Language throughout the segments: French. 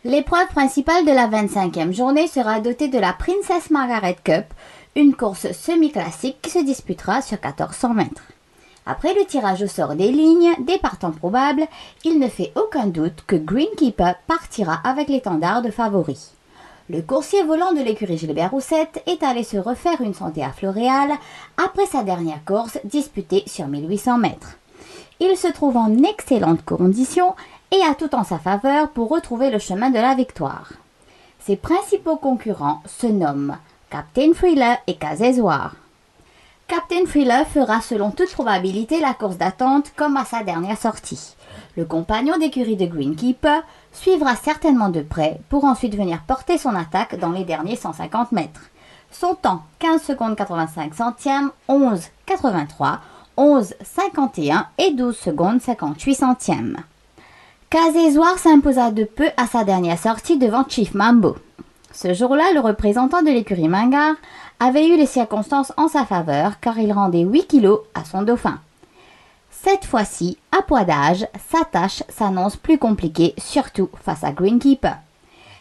L'épreuve principale de la 25e journée sera dotée de la Princess Margaret Cup, une course semi-classique qui se disputera sur 1400 mètres. Après le tirage au sort des lignes, des partants probables, il ne fait aucun doute que Greenkeeper partira avec l'étendard de favoris. Le coursier volant de l'écurie Gilbert Roussette est allé se refaire une santé à Floréal après sa dernière course disputée sur 1800 mètres. Il se trouve en excellente condition et a tout en sa faveur pour retrouver le chemin de la victoire. Ses principaux concurrents se nomment Captain Thriller et Kazezwar. Captain Thriller fera selon toute probabilité la course d'attente comme à sa dernière sortie. Le compagnon d'écurie de Greenkeeper suivra certainement de près pour ensuite venir porter son attaque dans les derniers 150 mètres. Son temps 15 secondes 85 centièmes, 11,83, 11,51 et 12 secondes 58 centièmes. Kazezwar s'imposa de peu à sa dernière sortie devant Chief Mambo. Ce jour-là, le représentant de l'écurie Mingard avait eu les circonstances en sa faveur car il rendait 8 kilos à son dauphin. Cette fois-ci, à poids d'âge, sa tâche s'annonce plus compliquée, surtout face à Greenkeeper.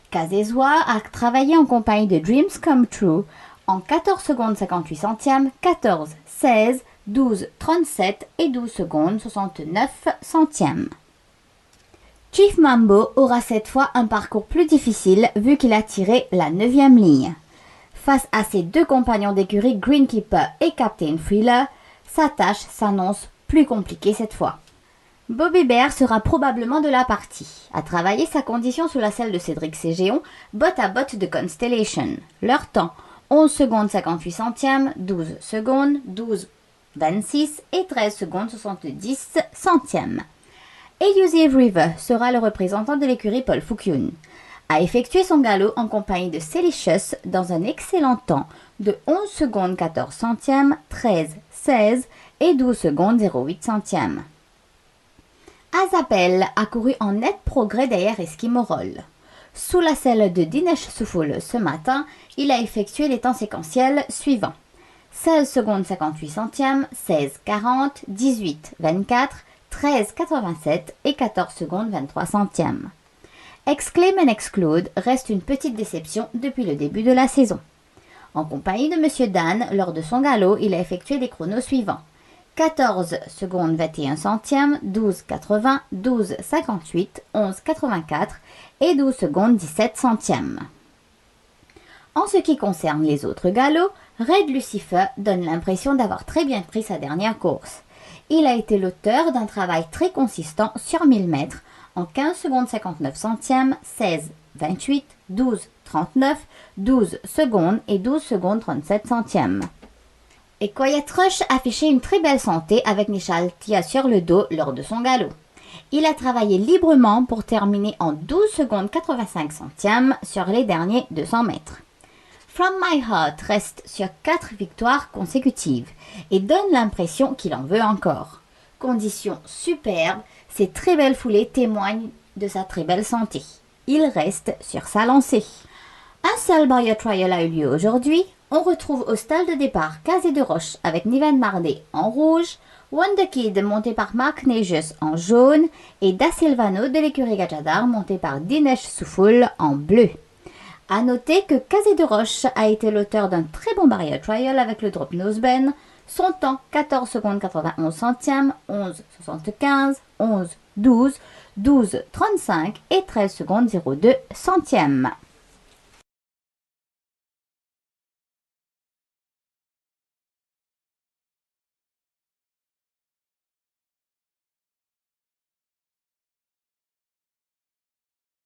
Kazezwar a travaillé en compagnie de Dreams Come True en 14 secondes 58 centièmes, 14, 16, 12, 37 et 12 secondes 69 centièmes. Chief Mambo aura cette fois un parcours plus difficile vu qu'il a tiré la 9e ligne. Face à ses deux compagnons d'écurie Greenkeeper et Captain Thriller, sa tâche s'annonce plus compliquée cette fois. Bobby Bear sera probablement de la partie, a travaillé sa condition sous la selle de Cédric Ségéon, botte à botte de Constellation. Leur temps 11 secondes 58 centièmes, 12 secondes, 12, 26 et 13 secondes 70 centièmes. Elusive River sera le représentant de l'écurie Paul Fouquioun, a effectué son galop en compagnie de Selicious dans un excellent temps de 11 secondes 14 centièmes, 13, 16 et 12 secondes 08 centièmes. Azapel a couru en net progrès derrière Eskimorol. Sous la selle de Dinesh Soufoul ce matin, il a effectué les temps séquentiels suivants. 16 secondes 58 centièmes, 16, 40, 18, 24, 13, 87 et 14 secondes 23 centièmes. Exclaim and Exclude reste une petite déception depuis le début de la saison. En compagnie de Monsieur Dan, lors de son galop, il a effectué les chronos suivants. 14 secondes 21 centièmes, 12, 80, 12, 58, 11, 84 et 12 secondes 17 centièmes. En ce qui concerne les autres galops, Red Lucifer donne l'impression d'avoir très bien pris sa dernière course. Il a été l'auteur d'un travail très consistant sur 1000 mètres en 15 secondes 59 centièmes, 16, 28, 12, 39, 12 secondes et 12 secondes 37 centièmes. Et Quiet Rush affichait une très belle santé avec Nishaltia sur le dos lors de son galop. Il a travaillé librement pour terminer en 12 secondes 85 centièmes sur les derniers 200 mètres. From My Heart reste sur 4 victoires consécutives et donne l'impression qu'il en veut encore. Condition superbe, ses très belles foulées témoignent de sa très belle santé. Il reste sur sa lancée. Un seul barrier trial a eu lieu aujourd'hui. On retrouve au stade de départ Casé de Roche avec Niven Mardet en rouge, Wonder Kid monté par Mark Neges en jaune et Da Silvano de l'écurie Gajadar monté par Dinesh Soufoul en bleu. A noter que Casé de Roche a été l'auteur d'un très bon barrier trial avec le drop nosebend. Son temps 14 secondes 91 centièmes, 11 75, 11 12, 12 35 et 13 secondes 02 centièmes.